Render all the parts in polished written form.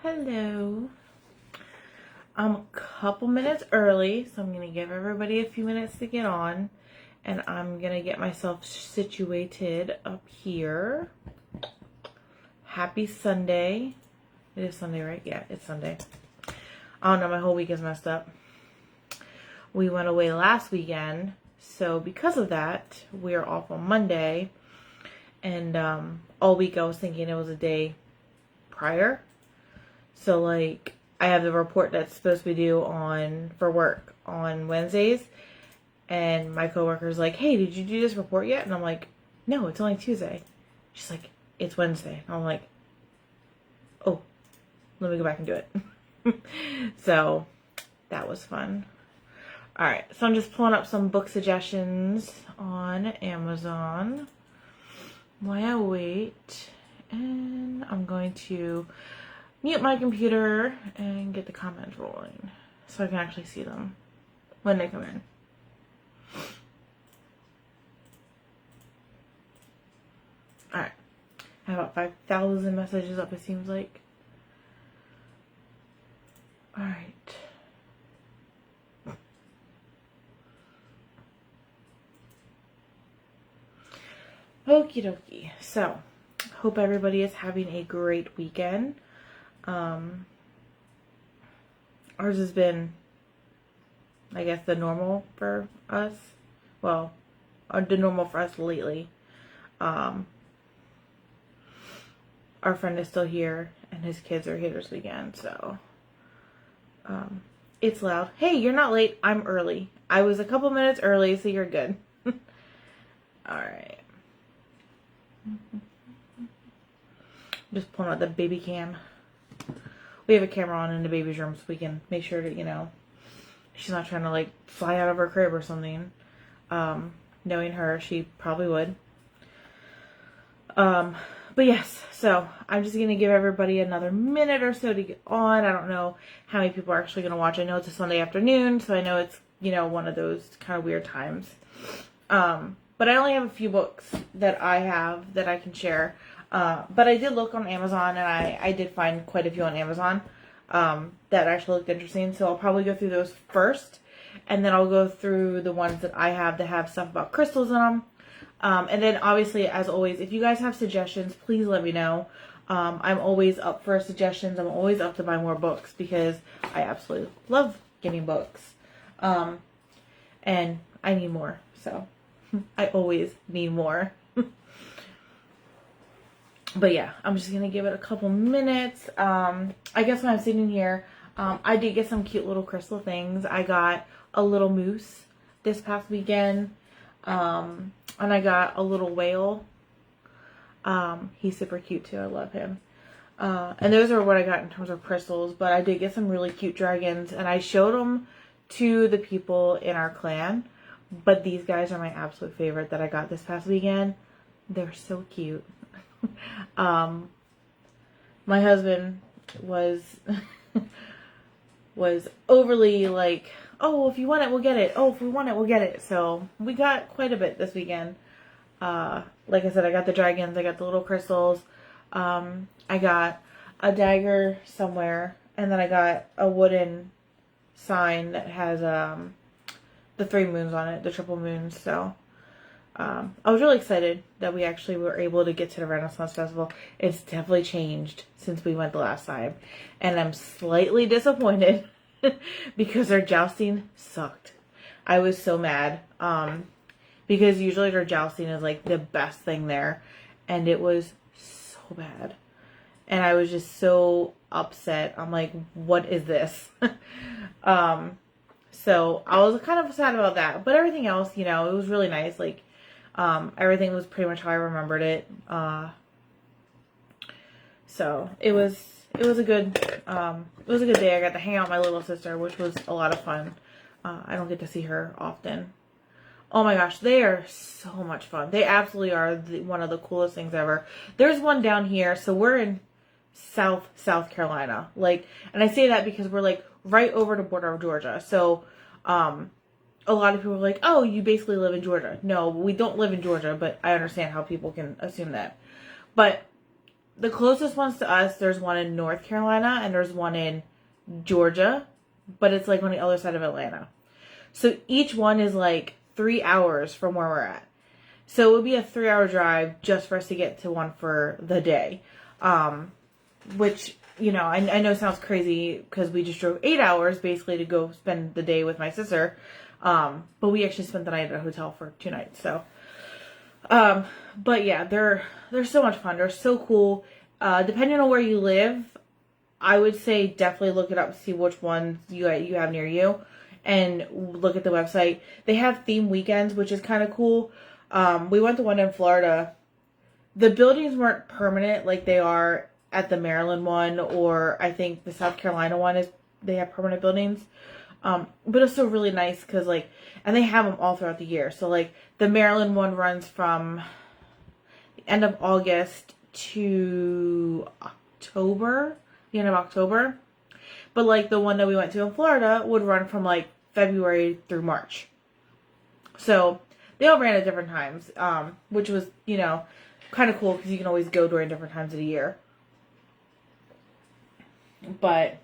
Hello. I'm a couple minutes early, so I'm going to give everybody a few minutes to get on. And I'm going to get myself situated up here. Happy Sunday. It is Sunday, right? Yeah, it's Sunday. I don't know, my whole week is messed up. We went away last weekend, so because of that, we're off on Monday. And all week I was thinking it was a day prior. So like I have the report that's supposed to be due for work on Wednesdays, and my coworker's like, "Hey, did you do this report yet?" And I'm like, "No, it's only Tuesday." She's like, "It's Wednesday." And I'm like, "Oh, let me go back and do it." So that was fun. All right, so I'm just pulling up some book suggestions on Amazon while I wait, and I'm going to mute my computer and get the comments rolling so I can actually see them when they come in. Alright. I have about 5,000 messages up, it seems like. Alright. Okie dokie. So, hope everybody is having a great weekend. Ours has been, I guess, the normal for us. Well, the normal for us lately. Our friend is still here, and his kids are here this weekend, so it's loud. Hey, you're not late. I'm early. I was a couple minutes early, so you're good. Alright. Just pulling out the baby cam. We have a camera on in the baby's room so we can make sure that, she's not trying to, like, fly out of her crib or something. Knowing her, she probably would. But yes, so I'm just going to give everybody another minute or so to get on. I don't know how many people are actually going to watch. I know it's a Sunday afternoon, so I know it's, one of those kind of weird times. But I only have a few books that I have that I can share. But I did look on Amazon, and I did find quite a few on Amazon that actually looked interesting. So I'll probably go through those first, and then I'll go through the ones that I have that have stuff about crystals in them. And then obviously, as always, if you guys have suggestions, please let me know. I'm always up for suggestions. I'm always up to buy more books because I absolutely love getting books. And I need more, so I always need more. But yeah, I'm just going to give it a couple minutes. I guess when I'm sitting here, I did get some cute little crystal things. I got a little moose this past weekend. And I got a little whale. He's super cute too. I love him. And those are what I got in terms of crystals. But I did get some really cute dragons. And I showed them to the people in our clan. But these guys are my absolute favorite that I got this past weekend. They're so cute. My husband was overly like, "Oh, if you want it, we'll get it. Oh, if we want it, we'll get it." So we got quite a bit this weekend. Like I said, I got the dragons, I got the little crystals, I got a dagger somewhere, and then I got a wooden sign that has the 3 moons on it, the triple moons. So I was really excited that we actually were able to get to the Renaissance Festival. It's definitely changed since we went the last time. And I'm slightly disappointed because their jousting sucked. I was so mad. Because usually their jousting is like the best thing there. And it was so bad. And I was just so upset. I'm like, what is this? So I was kind of sad about that. But everything else, it was really nice. Like, everything was pretty much how I remembered it. So it was a good day. I got to hang out with my little sister, which was a lot of fun. I don't get to see her often. Oh my gosh, they are so much fun. They absolutely are one of the coolest things ever. There's one down here, so we're in South Carolina. And I say that because we're right over the border of Georgia. So, a lot of people are like, "Oh, you basically live in Georgia." No, we don't live in Georgia, but I understand how people can assume that. But the closest ones to us, there's one in North Carolina and there's one in Georgia, but it's like on the other side of Atlanta. So each one is like 3 hours from where we're at. So it would be a 3-hour drive just for us to get to one for the day. Which, you know, I know sounds crazy because we just drove 8 hours basically to go spend the day with my sister. But we actually spent the night at a hotel for 2 nights. So, but yeah, they're so much fun. They're so cool. Depending on where you live, I would say definitely look it up, see which ones you have near you, and look at the website. They have theme weekends, which is kind of cool. We went to one in Florida. The buildings weren't permanent like they are at the Maryland one, or I think the South Carolina one they have permanent buildings. But it's still really nice because and they have them all throughout the year. So like the Maryland one runs from the end of August to October, the end of October. But like the one that we went to in Florida would run from like February through March. So they all ran at different times, which was, you know, kind of cool because you can always go during different times of the year. But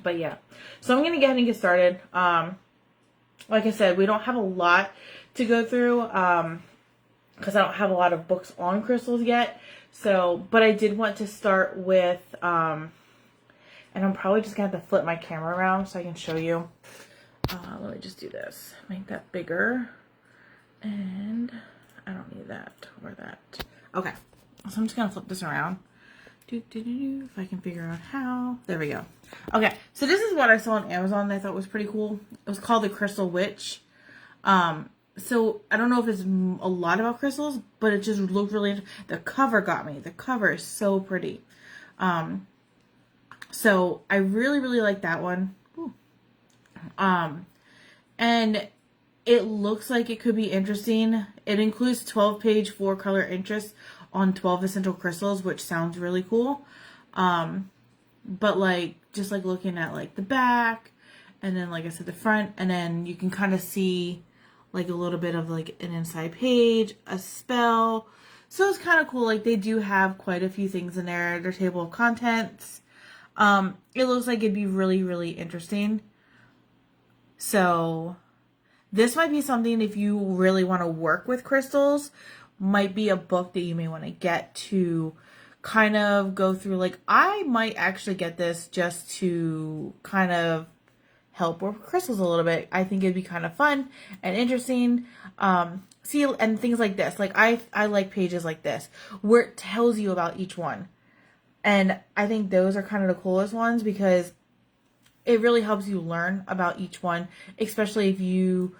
yeah. So I'm going to go ahead and get started. Like I said, we don't have a lot to go through because I don't have a lot of books on crystals yet. So, but I did want to start with, and I'm probably just going to have to flip my camera around so I can show you. Let me just do this. Make that bigger. And I don't need that or that. Okay. So I'm just going to flip this around. If I can figure out how. There we go. Okay. So this is what I saw on Amazon that I thought was pretty cool. It was called the Crystal Witch. So I don't know if it's a lot about crystals, but it just looked really, the cover got me. The cover is so pretty. So I really, really like that one. Ooh. And it looks like it could be interesting. It includes 12-page 4-color interest on 12 essential crystals, which sounds really cool. But like, just like looking at like the back and then like I said, the front, and then you can kind of see like a little bit of like an inside page, a spell. So it's kind of cool. Like they do have quite a few things in there. Their table of contents. It looks like it'd be really, really interesting. So this might be something, if you really want to work with crystals, might be a book that you may want to get to kind of go through. Like I might actually get this just to kind of help work with crystals a little bit. I think it'd be kind of fun and interesting. See, and things like this. Like I like pages like this where it tells you about each one. And I think those are kind of the coolest ones because it really helps you learn about each one, especially if you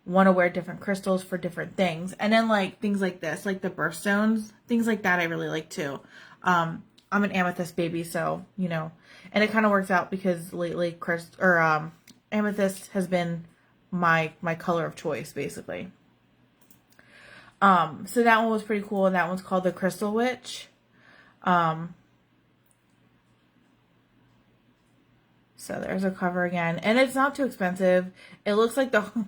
want to wear different crystals for different things. And then like things like this, like the birthstones, things like that I really like too. I'm an amethyst baby, so, you know, and it kind of works out because lately amethyst has been my color of choice basically. So that one was pretty cool, and that one's called the Crystal Witch. So there's a cover again, and it's not too expensive. It looks like the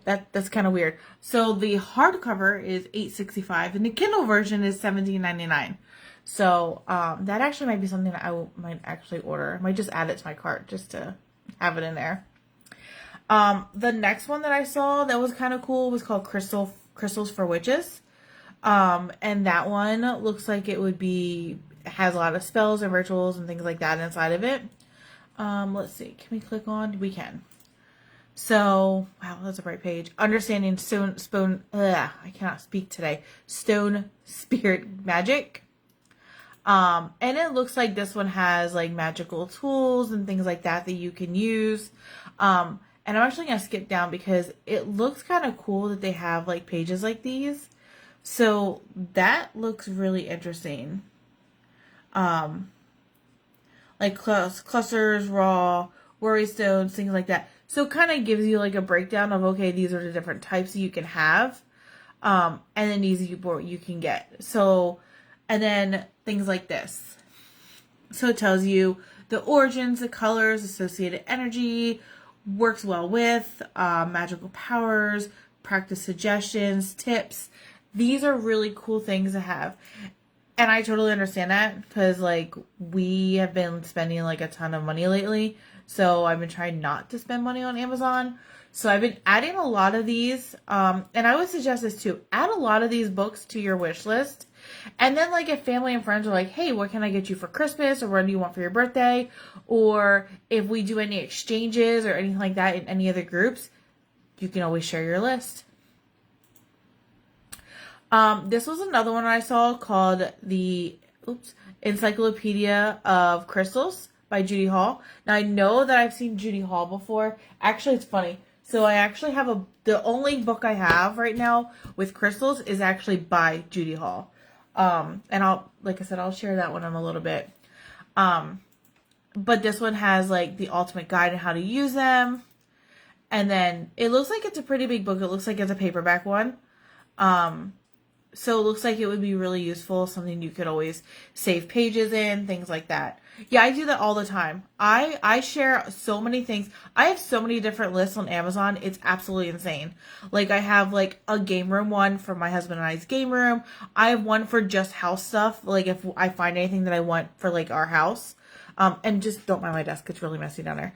that's kind of weird. So the hardcover is $8.65, and the Kindle version is $17.99. So that actually might be something that I might actually order. I might just add it to my cart just to have it in there. The next one that I saw that was kind of cool was called Crystals for Witches. And that one looks like it has a lot of spells and rituals and things like that inside of it. Let's see. Can we click on? We can. So, wow, that's a bright page. Understanding I cannot speak today. Stone Spirit Magic. And it looks like this one has like magical tools and things like that you can use. And I'm actually going to skip down because it looks kind of cool that they have like pages like these. So that looks really interesting. Like clusters, raw, worry stones, things like that. So it kind of gives you like a breakdown of, okay, these are the different types you can have. And then these you can get. So, and then things like this. So it tells you the origins, the colors, associated energy, works well with, magical powers, practice suggestions, tips. These are really cool things to have. And I totally understand that because, like, we have been spending, like, a ton of money lately. So I've been trying not to spend money on Amazon. So I've been adding a lot of these. And I would suggest this too. Add a lot of these books to your wish list. And then, like, if family and friends are like, hey, what can I get you for Christmas? Or what do you want for your birthday? Or if we do any exchanges or anything like that in any other groups, you can always share your list. This was another one I saw called the Encyclopedia of Crystals by Judy Hall. Now I know that I've seen Judy Hall before. Actually, it's funny. So I actually have the only book I have right now with crystals is actually by Judy Hall. And like I said, I'll share that one in a little bit. But this one has like the ultimate guide on how to use them. And then it looks like it's a pretty big book. It looks like it's a paperback one. So it looks like it would be really useful, something you could always save pages in, things like that. Yeah, I do that all the time. I share so many things. I have so many different lists on Amazon. It's absolutely insane. Like, I have like a game room one for my husband and I's game room. I have one for just house stuff. Like, if I find anything that I want for like our house. And just don't mind my desk. It's really messy down there.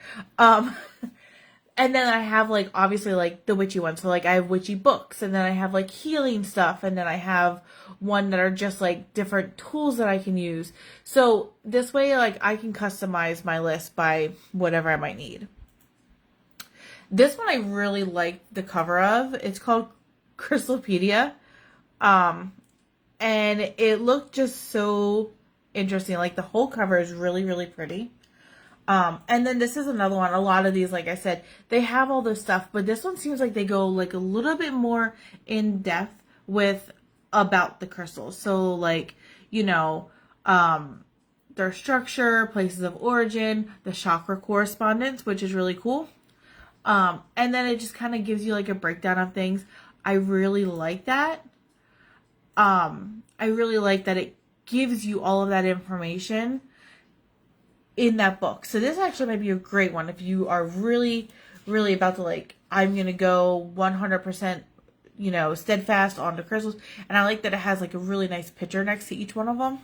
And then I have, like, obviously, like, the witchy one. So, like, I have witchy books. And then I have, like, healing stuff. And then I have one that are just, like, different tools that I can use. So, this way, like, I can customize my list by whatever I might need. This one I really like the cover of. It's called Crystalpedia. And it looked just so interesting. Like, the whole cover is really, really pretty. And then this is another one. A lot of these, like I said, they have all this stuff, but this one seems like they go like a little bit more in depth with about the crystals. So like, you know, their structure, places of origin, the chakra correspondence, which is really cool. And then it just kind of gives you like a breakdown of things. I really like that. I really like that it gives you all of that information in that book. So this actually might be a great one if you are really, really about to like, I'm going to go 100%, you know, steadfast on the crystals. And I like that it has like a really nice picture next to each one of them.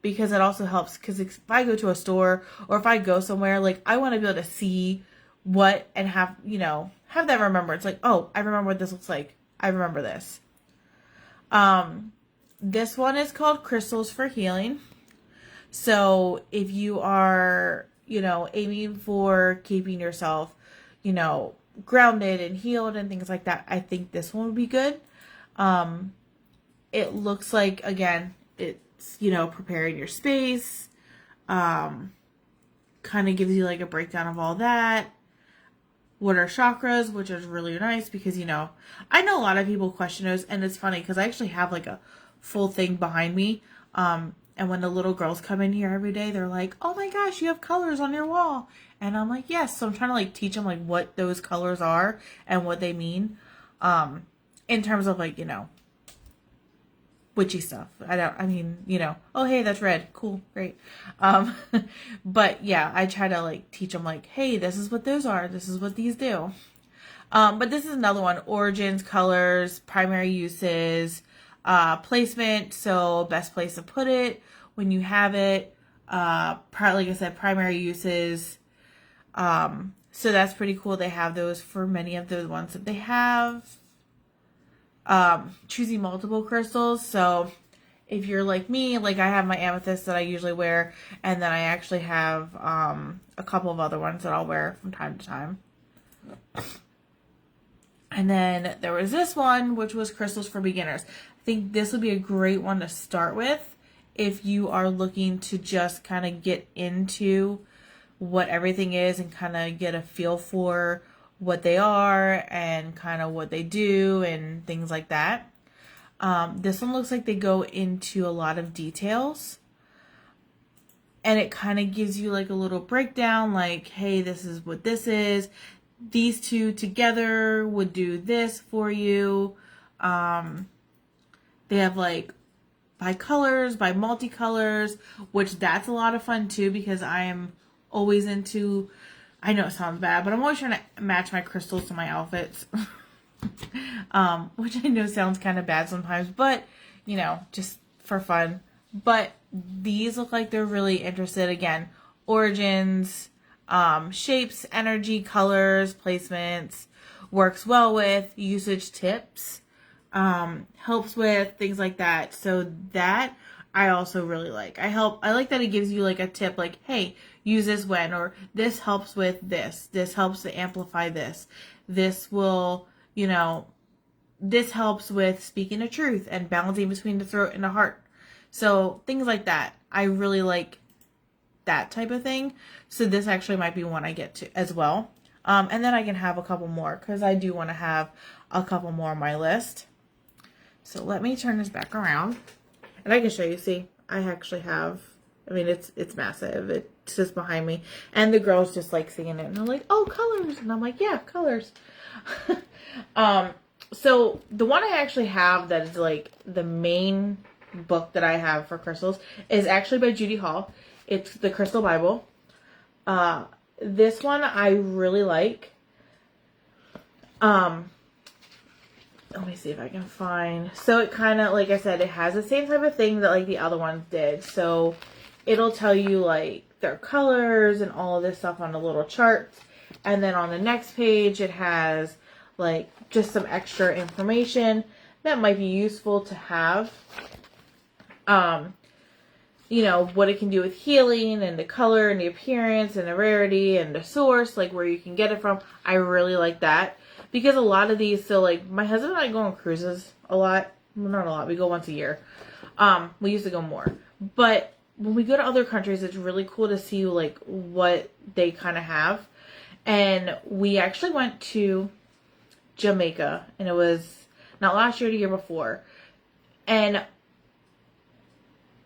Because it also helps, because if I go to a store or if I go somewhere, like I want to be able to see what and have, you know, have that remembrance. Like, oh, I remember what this looks like. I remember this. This one is called Crystals for Healing. So if you are, you know, aiming for keeping yourself, you know, grounded and healed and things like that, I think this one would be good. It looks like, again, it's, you know, preparing your space, kind of gives you like a breakdown of all that. What are chakras, which is really nice because, you know, I know a lot of people question those, and it's funny because I actually have like a full thing behind me. And when the little girls come in here every day, they're like, oh my gosh, you have colors on your wall. And I'm like, yes. So I'm trying to like teach them like what those colors are and what they mean. In terms of like, you know, witchy stuff. I mean, you know, oh, hey, that's red. Cool. Great. But yeah, I try to like teach them like, hey, this is what those are. This is what these do. But this is another one. Origins, colors, primary uses, placement, so best place to put it when you have it, like I said, primary uses, so that's pretty cool. They have those for many of the ones that they have. Choosing multiple crystals, so if you're like me, like I have my amethyst that I usually wear, and then I actually have a couple of other ones that I'll wear from time to time. And then there was this one, which was Crystals for Beginners. I think this would be a great one to start with if you are looking to just kind of get into what everything is and kind of get a feel for what they are and kind of what they do and things like that. This one looks like they go into a lot of details. And it kind of gives you like a little breakdown, like, hey, this is what this is. These two together would do this for you. They have like by colors, by multicolors, which that's a lot of fun too, because I am always into, I know it sounds bad, but I'm always trying to match my crystals to my outfits. Which I know sounds kind of bad sometimes, but you know, just for fun. But these look like they're really interested. Again, origins, shapes, energy, colors, placements, works well with, usage tips, helps with things like that. So that I also really like. I like that it gives you like a tip, like, hey, use this when, or this helps with this. This helps to amplify this. This will, this helps with speaking the truth and balancing between the throat and the heart. So things like that. I really like that type of thing. So this actually might be one I get to as well. And then I can have a couple more because I do want to have a couple more on my list. So let me turn this back around and I can show you. See, I actually have, I mean, it's massive. It sits behind me and the girls just like seeing it and they're like, oh, colors. And I'm like, yeah, colors. So the one I actually have that is like the main book that I have for crystals is actually by Judy Hall. It's the Crystal Bible. This one I really like. Let me see if I can find. So it kind of, like I said, it has the same type of thing that like the other ones did. So it'll tell you like their colors and all of this stuff on a little chart. And then on the next page, it has like just some extra information that might be useful to have. What it can do with healing and the color and the appearance and the rarity and the source, like where you can get it from. I really like that because a lot of these, so like my husband and I go on cruises a lot. Well, not a lot. We go once a year. We used to go more, but when we go to other countries, it's really cool to see like what they kind of have. And we actually went to Jamaica and it was not last year, the year before. And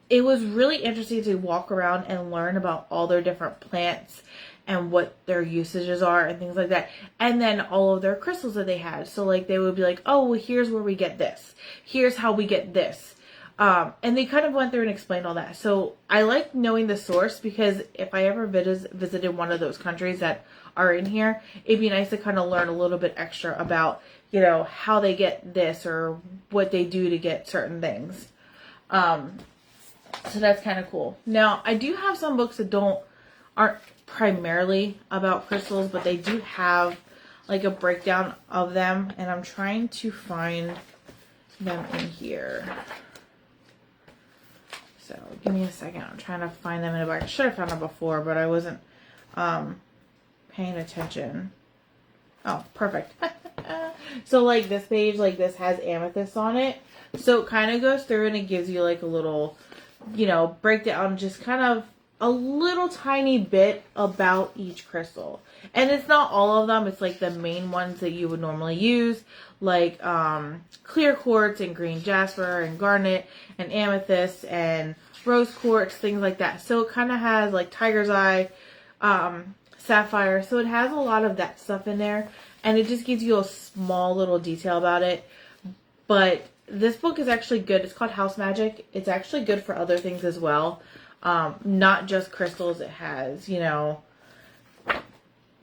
it was really interesting to walk around and learn about all their different plants and what their usages are and things like that. And then all of their crystals that they had. So like they would be like, oh, well, here's where we get this. Here's how we get this. And they kind of went through and explained all that. So I like knowing the source because if I ever visited one of those countries that are in here, it'd be nice to kind of learn a little bit extra about, how they get this or what they do to get certain things. So that's kind of cool. Now, I do have some books that aren't primarily about crystals, but they do have like a breakdown of them, and I'm trying to find them in here. So give me a second. I'm trying to find them in a book. I should have found them before, but I wasn't paying attention. Oh, perfect. So like this page, like this has amethyst on it. So it kind of goes through and it gives you like a little, breakdown, just kind of a little tiny bit about each crystal. And it's not all of them. It's like the main ones that you would normally use, like clear quartz and green jasper and garnet and amethyst and rose quartz, things like that. So it kind of has like tiger's eye, sapphire. So it has a lot of that stuff in there. And it just gives you a small little detail about it. But this book is actually good. It's called House Magic. It's actually good for other things as well. Not just crystals. It has,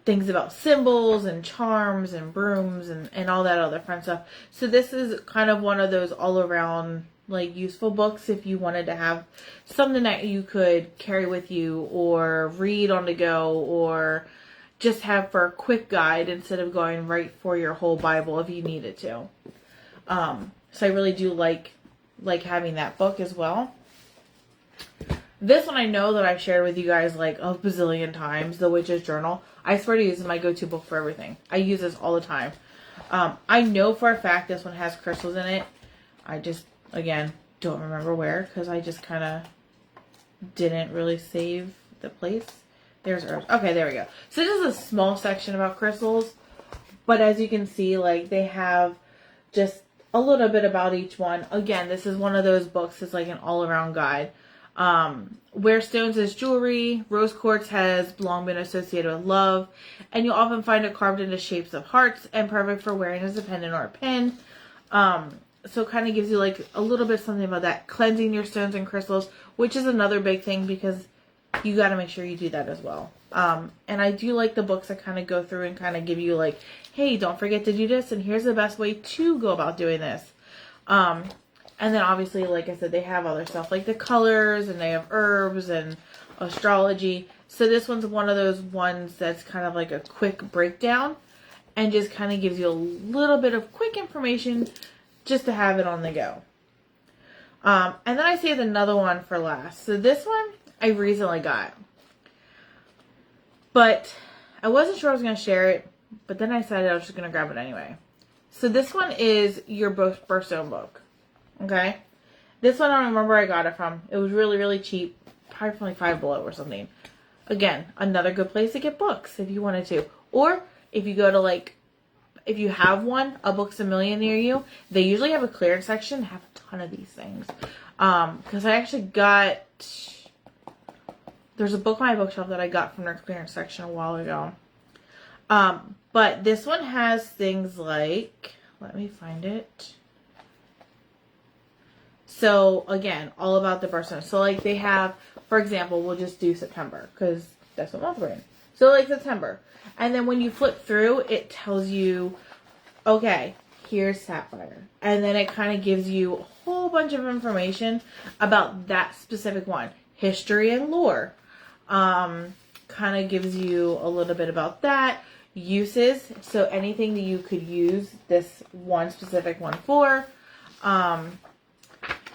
things about symbols and charms and brooms and all that other fun stuff. So this is kind of one of those all around like useful books if you wanted to have something that you could carry with you or read on the go or just have for a quick guide instead of going right for your whole Bible if you needed to. So I really do like having that book as well. This one I know that I've shared with you guys like a bazillion times, The Witch's Journal. I swear to use it my go-to book for everything. I use this all the time. I know for a fact this one has crystals in it. I just, again, don't remember where because I just kind of didn't really save the place. There's herbs. Okay, there we go. So this is a small section about crystals. But as you can see, like they have just a little bit about each one. Again, this is one of those books that's like an all-around guide. Where stones is jewelry, rose quartz has long been associated with love, and you'll often find it carved into shapes of hearts and perfect for wearing as a pendant or a pin. So it kind of gives you like a little bit something about that. Cleansing your stones and crystals, which is another big thing because you got to make sure you do that as well. And I do like the books that kind of go through and kind of give you like, hey, don't forget to do this, and here's the best way to go about doing this. And And then obviously, like I said, they have other stuff like the colors, and they have herbs and astrology. So this one's one of those ones that's kind of like a quick breakdown and just kind of gives you a little bit of quick information just to have it on the go. And then I saved another one for last. So this one I recently got. But I wasn't sure I was going to share it, but then I decided I was just going to grab it anyway. So this one is your birthstone book. Okay? This one I don't remember where I got it from. It was really, really cheap. Probably from like Five Below or something. Again, another good place to get books if you wanted to. Or if you go to like, if you have one, a Books A Million near you, they usually have a clearance section. They have a ton of these things. Because I actually got, there's a book on my bookshelf that I got from their clearance section a while ago. But this one has things like, let me find it. So again, all about the birthstone. So like they have, for example, we'll just do September because that's what month we're in. So like September. And then when you flip through, it tells you, okay, here's Sapphire. And then it kind of gives you a whole bunch of information about that specific one. History and lore. Kind of gives you a little bit about that. Uses. So anything that you could use this one specific one for.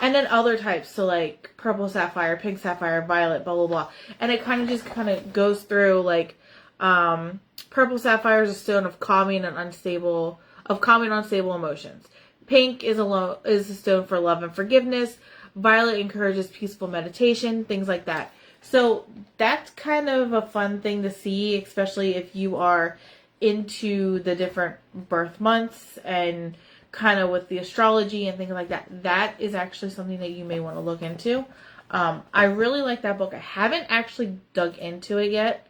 And then other types, so like purple sapphire, pink sapphire, violet, blah, blah, blah. And it kind of just kind of goes through like, purple sapphire is a stone of calming and unstable emotions. Pink is a stone for love and forgiveness. Violet encourages peaceful meditation, things like that. So that's kind of a fun thing to see, especially if you are into the different birth months and kind of with the astrology and things like that. That is actually something that you may want to look into. I really like that book. I haven't actually dug into it yet,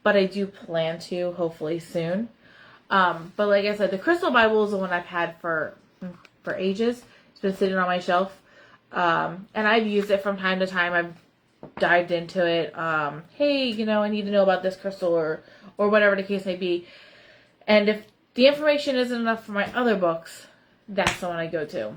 but I do plan to, hopefully soon. But like I said, the Crystal Bible is the one I've had for ages. It's been sitting on my shelf. And I've used it from time to time. I've dived into it. Hey, I need to know about this crystal or whatever the case may be. And if the information isn't enough for my other books, that's the one I go to.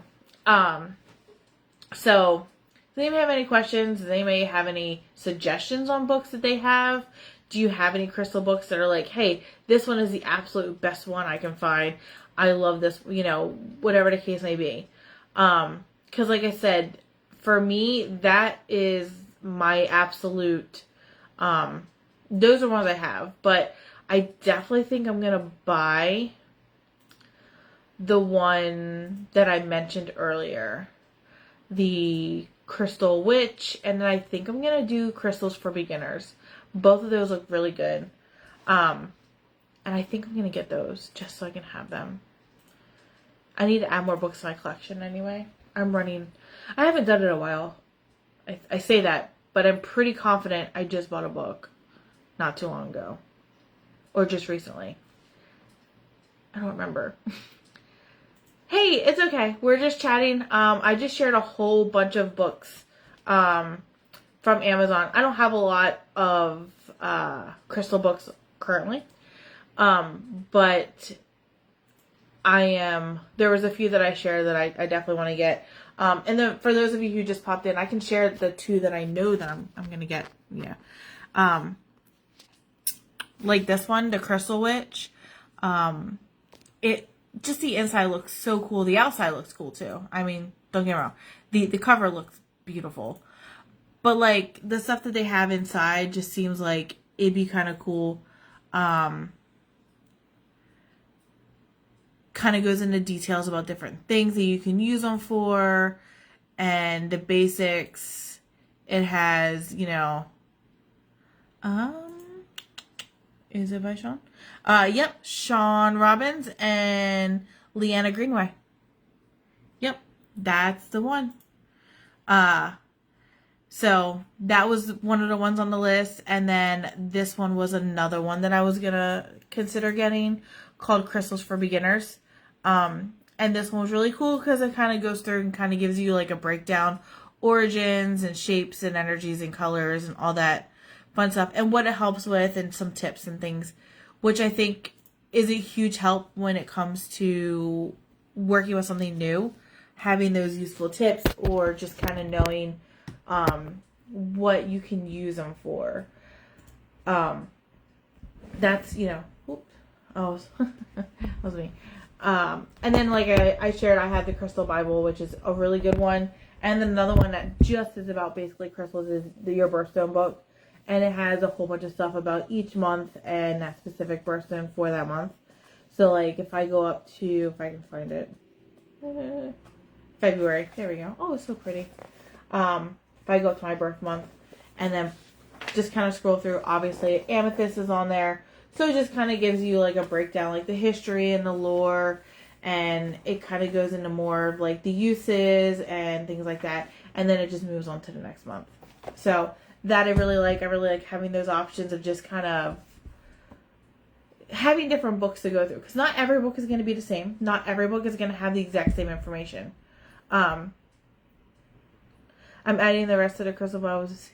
So, does anybody have any questions? Does anybody have any suggestions on books that they have? Do you have any crystal books that are like, hey, this one is the absolute best one I can find. I love this, whatever the case may be. Because like I said, for me, that is my absolute, those are ones I have. But I definitely think I'm going to buy the one that I mentioned earlier. The Crystal Witch. And then I think I'm going to do Crystals for Beginners. Both of those look really good. And I think I'm going to get those just so I can have them. I need to add more books to my collection anyway. I haven't done it in a while. I say that, but I'm pretty confident I just bought a book not too long ago. Or just recently. I don't remember. Hey, it's okay. We're just chatting. I just shared a whole bunch of books from Amazon. I don't have a lot of crystal books currently. But there was a few that I shared that I definitely want to get. And then for those of you who just popped in, I can share the two that I know that I'm going to get. Yeah. Like this one, the Crystal Witch. Just the inside looks so cool. The outside looks cool too. I mean, don't get me wrong. The cover looks beautiful. But like the stuff that they have inside just seems like it'd be kind of cool. Kind of goes into details about different things that you can use them for. And the basics. It has, is it by Sean? Yep. Sean Robbins and Leanna Greenway. Yep. That's the one. So that was one of the ones on the list. And then this one was another one that I was going to consider getting called Crystals for Beginners. And this one was really cool because it kind of goes through and kind of gives you like a breakdown, origins and shapes and energies and colors and all that fun stuff and what it helps with and some tips and things, which I think is a huge help when it comes to working with something new. having those useful tips or just kind of knowing what you can use them for. That's, oops, oh, that was me. And then like I shared, I have the Crystal Bible, which is a really good one. And then another one that just is about basically crystals is Your Birthstone book. And it has a whole bunch of stuff about each month and that specific birthstone for that month. So like if I go up to, if I can find it, February, there we go. Oh, it's so pretty. If I go up to my birth month and then just kind of scroll through, obviously amethyst is on there. So it just kind of gives you like a breakdown, like the history and the lore, and it kind of goes into more of like the uses and things like that. And then it just moves on to the next month. So that I really like. I really like having those options of just kind of having different books to go through. Because not every book is going to be the same. Not every book is going to have the exact same information. I'm adding the rest of the Crystal Bibles.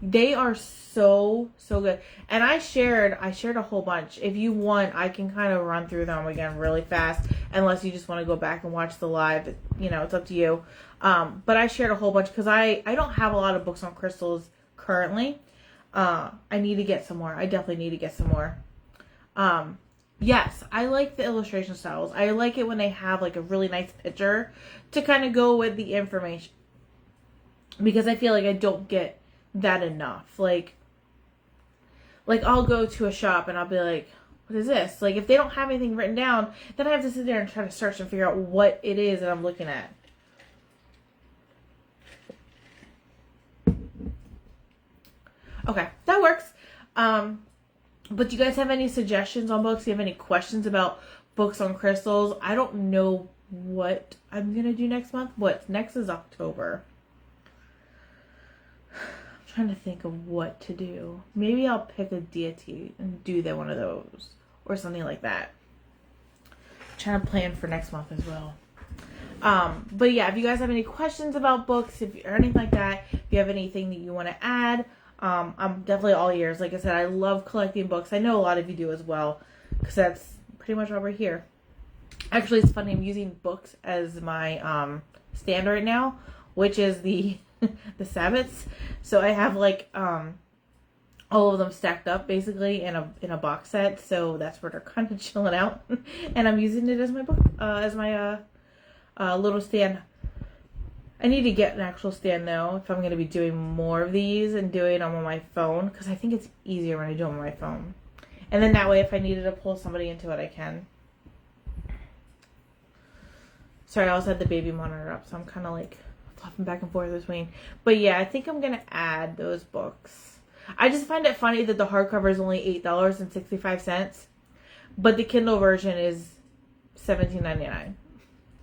They are so good. And I shared a whole bunch. If you want, I can kind of run through them again really fast. Unless you just want to go back and watch the live. It's up to you. But I shared a whole bunch because I don't have a lot of books on crystals currently. I need to get some more. I definitely need to get some more. Yes, I like the illustration styles. I like it when they have like a really nice picture to kind of go with the information. Because I feel like I don't get that enough. Like I'll go to a shop and I'll be like, what is this? Like if they don't have anything written down, then I have to sit there and try to search and figure out what it is that I'm looking at. Okay, that works. But do you guys have any suggestions on books? Do you have any questions about books on crystals? I don't know what I'm going to do next month. Next is October. I'm trying to think of what to do. Maybe I'll pick a deity and do one of those. Or something like that. I'm trying to plan for next month as well. But yeah, if you guys have any questions about books or anything like that, if you have anything that you want to add, I'm definitely all ears. Like I said, I love collecting books. I know a lot of you do as well, because that's pretty much why we're here. Actually, it's funny, I'm using books as my stand right now, which is the the Sabbats. So I have like all of them stacked up basically in a box set. So that's where they're kind of chilling out, and I'm using it as my book as my little stand. I need to get an actual stand though if I'm going to be doing more of these and doing them on my phone, because I think it's easier when I do them on my phone. And then that way if I needed to pull somebody into it, I can. Sorry, I also had the baby monitor up, so I'm kind of like flopping back and forth between. But yeah, I think I'm going to add those books. I just find it funny that the hardcover is only $8.65, but the Kindle version is $17.99.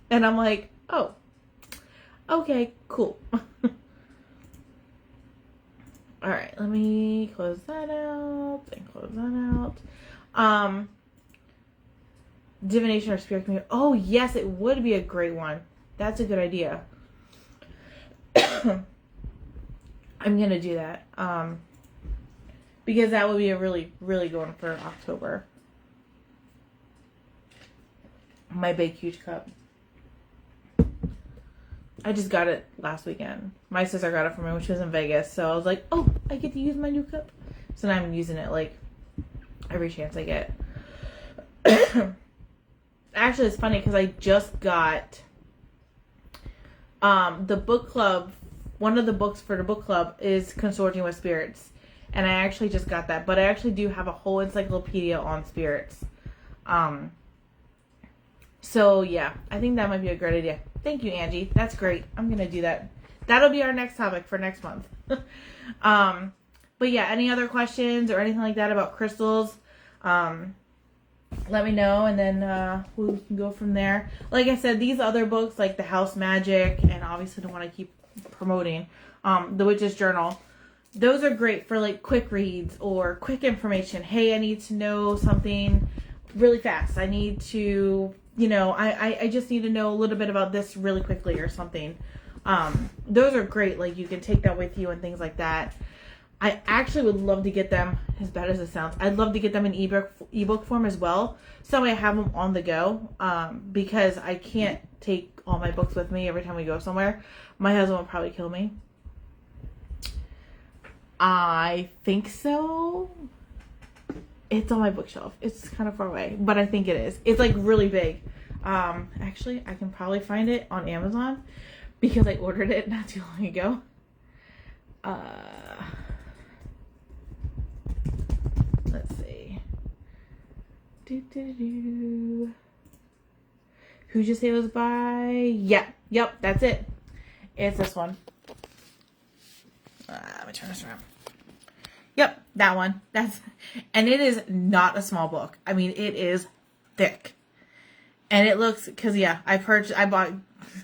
And I'm like, oh. Okay, cool. Alright, let me close that out and close that out. Divination or Spirit Community. Oh, yes, it would be a great one. That's a good idea. I'm going to do that. Because that would be a really, really good one for October. My big, huge cup. I just got it last weekend. My sister got it for me when she was in Vegas. So I was like, oh, I get to use my new cup. So now I'm using it like every chance I get. Actually, it's funny because I just got the book club. One of the books for the book club is Consorting with Spirits. And I actually just got that. But I actually do have a whole encyclopedia on spirits. So yeah, I think that might be a great idea. Thank you, Angie. That's great. I'm going to do that. That'll be our next topic for next month. But yeah, any other questions or anything like that about crystals, let me know, and then we can go from there. Like I said, these other books, like The House Magic, and obviously don't want to keep promoting, The Witch's Journal, those are great for like quick reads or quick information. Hey, I need to know something really fast. I need to... I just need to know a little bit about this really quickly or something. Those are great. Like, you can take that with you and things like that. I actually would love to get them, as bad as it sounds, I'd love to get them in ebook form as well. So I have them on the go. Because I can't take all my books with me every time we go somewhere, my husband would probably kill me. I think so. It's on my bookshelf. It's kind of far away, but I think it is. It's like really big. Actually, I can probably find it on Amazon because I ordered it not too long ago. Let's see. Who'd you say it was by? Yeah. Yep, that's it. It's this one. Let me turn this around. Yep, that one. And it is not a small book. I mean, it is thick. And it looks, cause yeah, I bought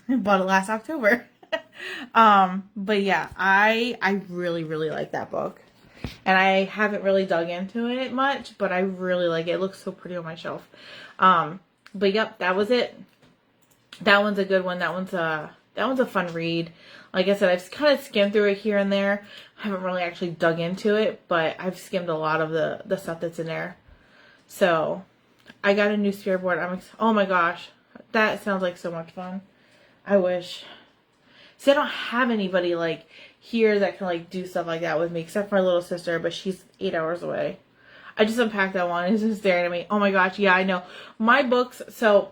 it last October. But yeah, I really, really like that book. And I haven't really dug into it much, but I really like it. It looks so pretty on my shelf. But yep, that was it. That one's a good one. That one's a fun read. Like I said, I've kind of skimmed through it here and there. I haven't really actually dug into it, but I've skimmed a lot of the stuff that's in there. So I got a new spirit board. Oh my gosh, that sounds like so much fun. I wish. See, I don't have anybody like here that can like do stuff like that with me, except for my little sister, but she's 8 hours away. I just unpacked that one. It's just staring at me. Oh my gosh, yeah, I know. My books, so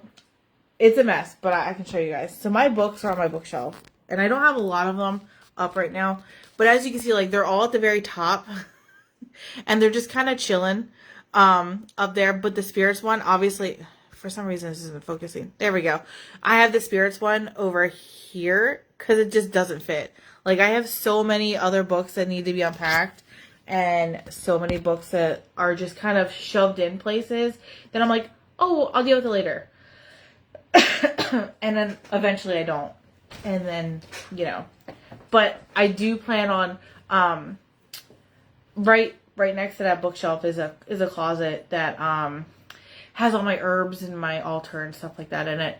it's a mess, but I can show you guys. So my books are on my bookshelf, and I don't have a lot of them up right now, but as you can see, like they're all at the very top, and they're just kind of chilling up there. But the spirits one, obviously, for some reason this isn't focusing. There we go. I have the spirits one over here because it just doesn't fit. Like I have so many other books that need to be unpacked, and so many books that are just kind of shoved in places that I'm like, oh, I'll deal with it later. And then eventually I don't. And then, you know, but I do plan on, right next to that bookshelf is a closet that, has all my herbs and my altar and stuff like that in it.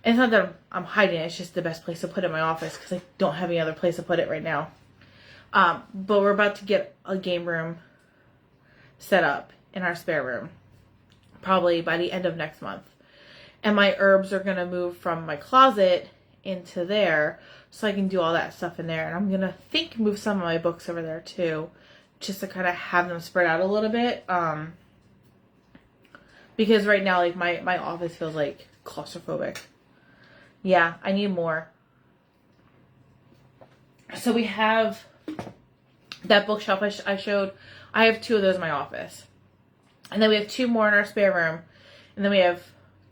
And it's not that I'm hiding it. It's just the best place to put it in my office because I don't have any other place to put it right now. But we're about to get a game room set up in our spare room, probably by the end of next month. And my herbs are going to move from my closet into there so I can do all that stuff in there. And I'm going to move some of my books over there too, just to kind of have them spread out a little bit. Because right now, like my office feels like claustrophobic. Yeah, I need more. So we have that bookshelf I showed. I have 2 of those in my office. And then we have 2 more in our spare room. And then we have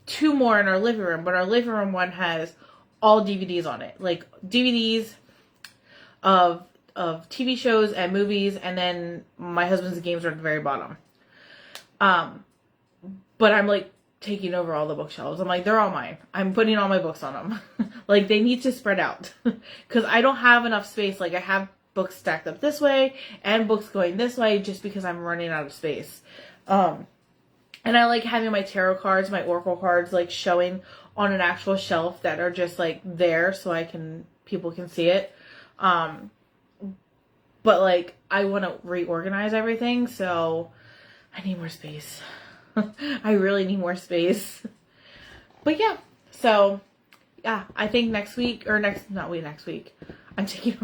2 more in our living room. But our living room one has all DVDs on it. Like DVDs of TV shows and movies. And then my husband's games are at the very bottom. But I'm like taking over all the bookshelves. I'm like, they're all mine. I'm putting all my books on them. Like they need to spread out. Because I don't have enough space. Like I have books stacked up this way and books going this way just because I'm running out of space. And I like having my tarot cards, my oracle cards, like showing on an actual shelf that are just like there so people can see it. But like I want to reorganize everything, so I need more space. I really need more space. But yeah, so yeah, I think next week. I'm taking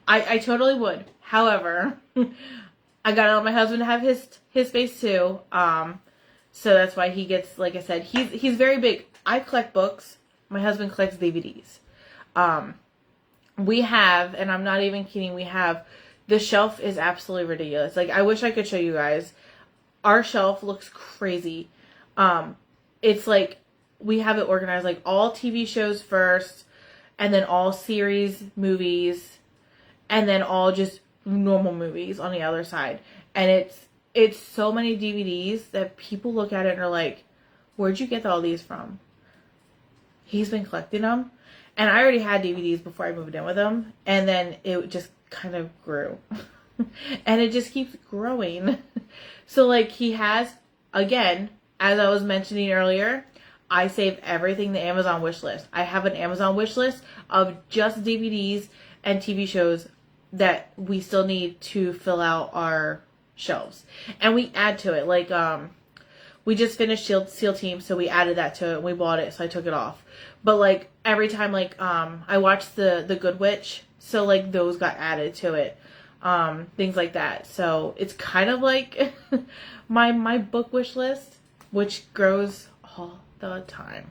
I totally would. However, I gotta let my husband have his space too. So that's why he gets, like I said, he's very big. I collect books. My husband collects DVDs. We have, and I'm not even kidding, the shelf is absolutely ridiculous. Like I wish I could show you guys. Our shelf looks crazy. It's like we have it organized like all TV shows first, and then all series movies, and then all just normal movies on the other side. And it's so many DVDs that people look at it and are like, where'd you get all these from? He's been collecting them. And I already had DVDs before I moved in with him. And then it just kind of grew. And it just keeps growing. So like he has, again, as I was mentioning earlier, I save everything the Amazon wish list. I have an Amazon wish list of just DVDs and TV shows that we still need to fill out our shelves. And we add to it. Like we just finished SEAL Team, so we added that to it. And we bought it, so I took it off. But like every time, like I watched the Good Witch, so like those got added to it, things like that. So it's kind of like my book wish list, which grows all the time.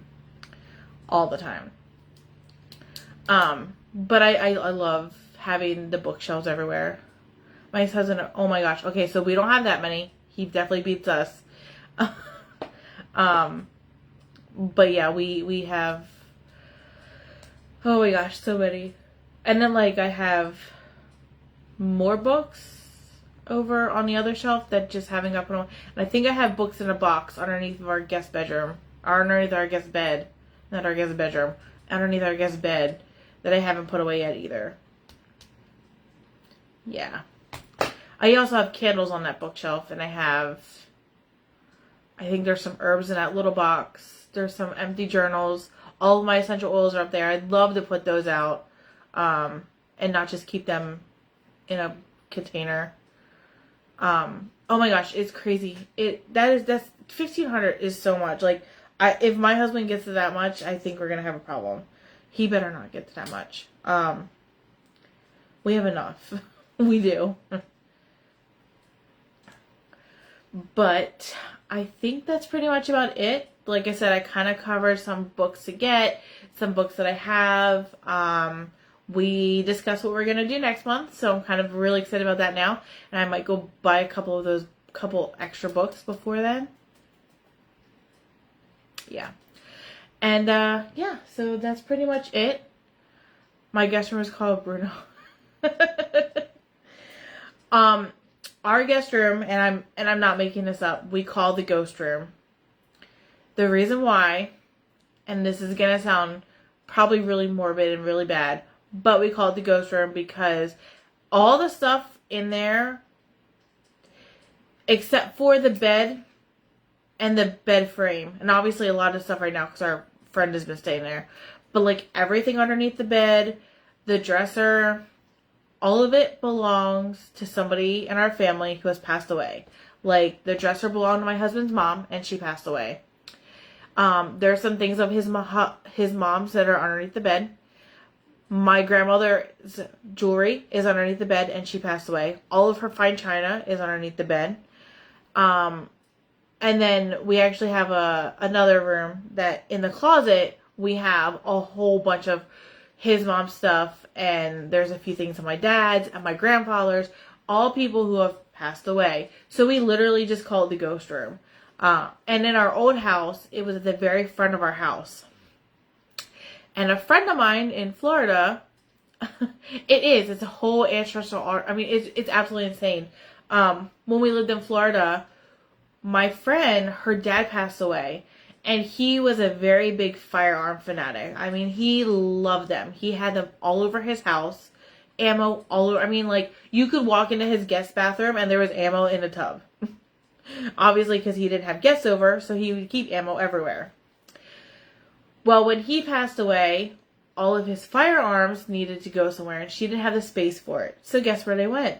But I love having the bookshelves everywhere. My husband, oh my gosh. Okay, so we don't have that many. He definitely beats us. But yeah, we have, oh my gosh, so many. And then like I have more books over on the other shelf that just haven't got put on. And I think I have books in a box underneath of our guest bedroom, or underneath our guest bed, not our guest bedroom, underneath our guest bed that I haven't put away yet either. Yeah. I also have candles on that bookshelf, and I think there's some herbs in that little box. There's some empty journals. All of my essential oils are up there. I'd love to put those out, and not just keep them in a container. Oh my gosh, it's crazy. That's $1,500 is so much. Like, if my husband gets to that much, I think we're gonna have a problem. He better not get to that much. We have enough. We do. But I think that's pretty much about it. Like I said, I kind of covered some books to get, some books that I have. We discussed what we're going to do next month, so I'm kind of really excited about that now. And I might go buy a couple extra books before then. Yeah. And yeah, so that's pretty much it. My guest room is called Bruno. Our guest room, and I'm not making this up, we call the ghost room. The reason why, and this is gonna sound probably really morbid and really bad, but we call it the ghost room because all the stuff in there, except for the bed and the bed frame, and obviously a lot of stuff right now because our friend has been staying there, but like everything underneath the bed, the dresser, all of it belongs to somebody in our family who has passed away. Like, the dresser belonged to my husband's mom, and she passed away. There are some things of his mom's that are underneath the bed. My grandmother's jewelry is underneath the bed, and she passed away. All of her fine china is underneath the bed. And then we actually have another room that in the closet, we have a whole bunch of his mom's stuff, and there's a few things of my dad's and my grandfather's, all people who have passed away. So we literally just call it the ghost room. And in our old house, it was at the very front of our house. And a friend of mine in Florida, it's a whole ancestral art. I mean, it's absolutely insane. When we lived in Florida, my friend, her dad passed away. And he was a very big firearm fanatic. I mean, he loved them. He had them all over his house. Ammo all over. I mean, like, you could walk into his guest bathroom and there was ammo in a tub. Obviously, because he didn't have guests over, so he would keep ammo everywhere. Well, when he passed away, all of his firearms needed to go somewhere, and she didn't have the space for it. So guess where they went?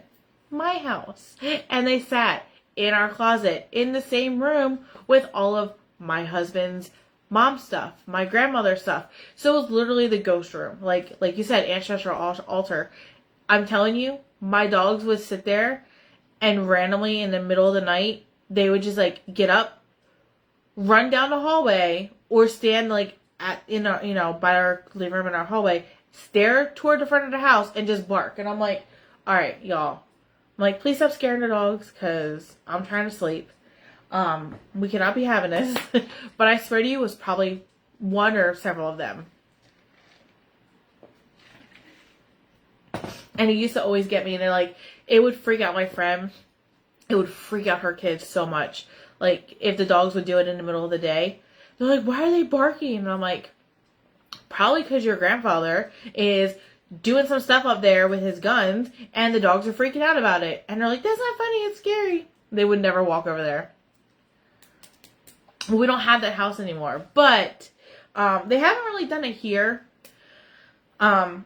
My house. And they sat in our closet, in the same room with all of my husband's mom stuff, my grandmother's stuff. So it was literally the ghost room. Like you said, ancestral altar. I'm telling you, my dogs would sit there and randomly in the middle of the night, they would just like get up, run down the hallway, or stand like by our living room in our hallway, stare toward the front of the house and just bark. And I'm like, all right, y'all. I'm like, please stop scaring the dogs because I'm trying to sleep. We cannot be having this. But I swear to you, it was probably one or several of them. And it used to always get me, and it would freak out my friend. It would freak out her kids so much. Like, if the dogs would do it in the middle of the day. They're like, why are they barking? And I'm like, probably because your grandfather is doing some stuff up there with his guns, and the dogs are freaking out about it. And they're like, that's not funny, it's scary. They would never walk over there. We don't have that house anymore. But they haven't really done it here. Or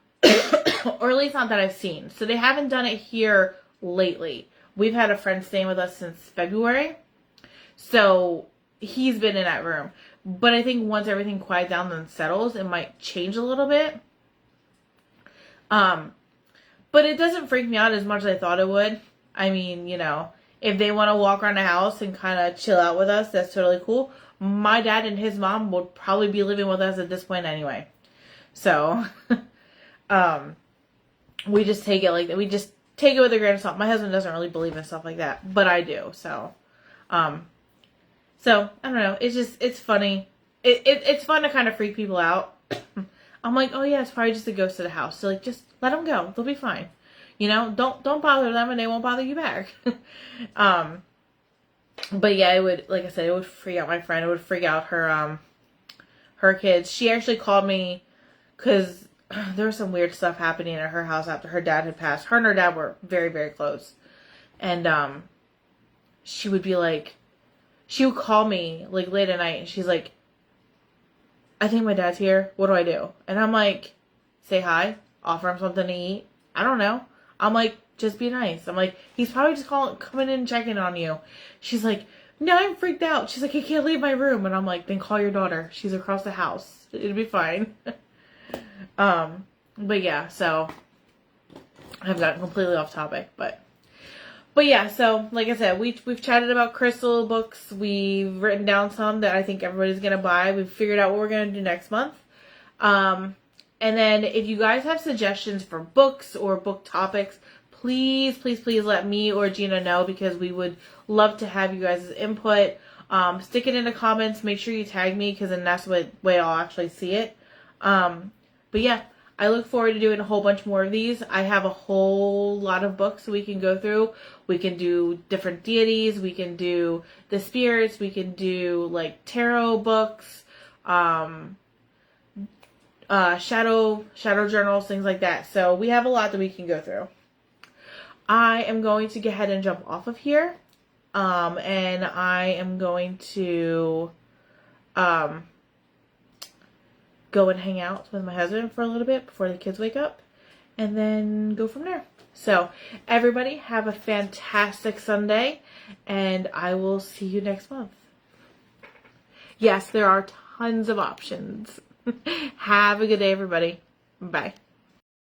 at least not that I've seen. So they haven't done it here lately. We've had a friend staying with us since February. So he's been in that room. But I think once everything quiets down and settles, it might change a little bit. But it doesn't freak me out as much as I thought it would. I mean, you know, if they want to walk around the house and kind of chill out with us, that's totally cool. My dad and his mom would probably be living with us at this point anyway. So, we just take it like that. We just take it with a grain of salt. My husband doesn't really believe in stuff like that, but I do. So, I don't know. It's just, it's funny. It's fun to kind of freak people out. I'm like, oh yeah, it's probably just a ghost of the house. So like, just let them go. They'll be fine. You know, don't bother them and they won't bother you back. But yeah, it would, like I said, it would freak out my friend. It would freak out her kids. She actually called me because there was some weird stuff happening at her house after her dad had passed. Her and her dad were very, very close. And she would be like, she would call me like late at night and she's like, I think my dad's here. What do I do? And I'm like, say hi, offer him something to eat. I don't know. I'm like, just be nice. I'm like, he's probably just coming in and checking on you. She's like, no, I'm freaked out. She's like, I can't leave my room. And I'm like, then call your daughter. She's across the house. It'll be fine. But yeah, so I've gotten completely off topic, but yeah, so like I said, we've chatted about crystal books. We've written down some that I think everybody's gonna buy. We've figured out what we're gonna do next month. And then if you guys have suggestions for books or book topics, please let me or Gina know, because we would love to have you guys' input. Stick it in the comments. Make sure you tag me, because then that's the way I'll actually see it. But yeah, I look forward to doing a whole bunch more of these. I have a whole lot of books we can go through. We can do different deities. We can do the spirits. We can do like tarot books, shadow journals, things like that. So we have a lot that we can go through. I am going to go ahead and jump off of here. And I am going to, go and hang out with my husband for a little bit before the kids wake up, and then go from there. So everybody have a fantastic Sunday, and I will see you next month. Yes, there are tons of options. Have a good day, everybody. Bye.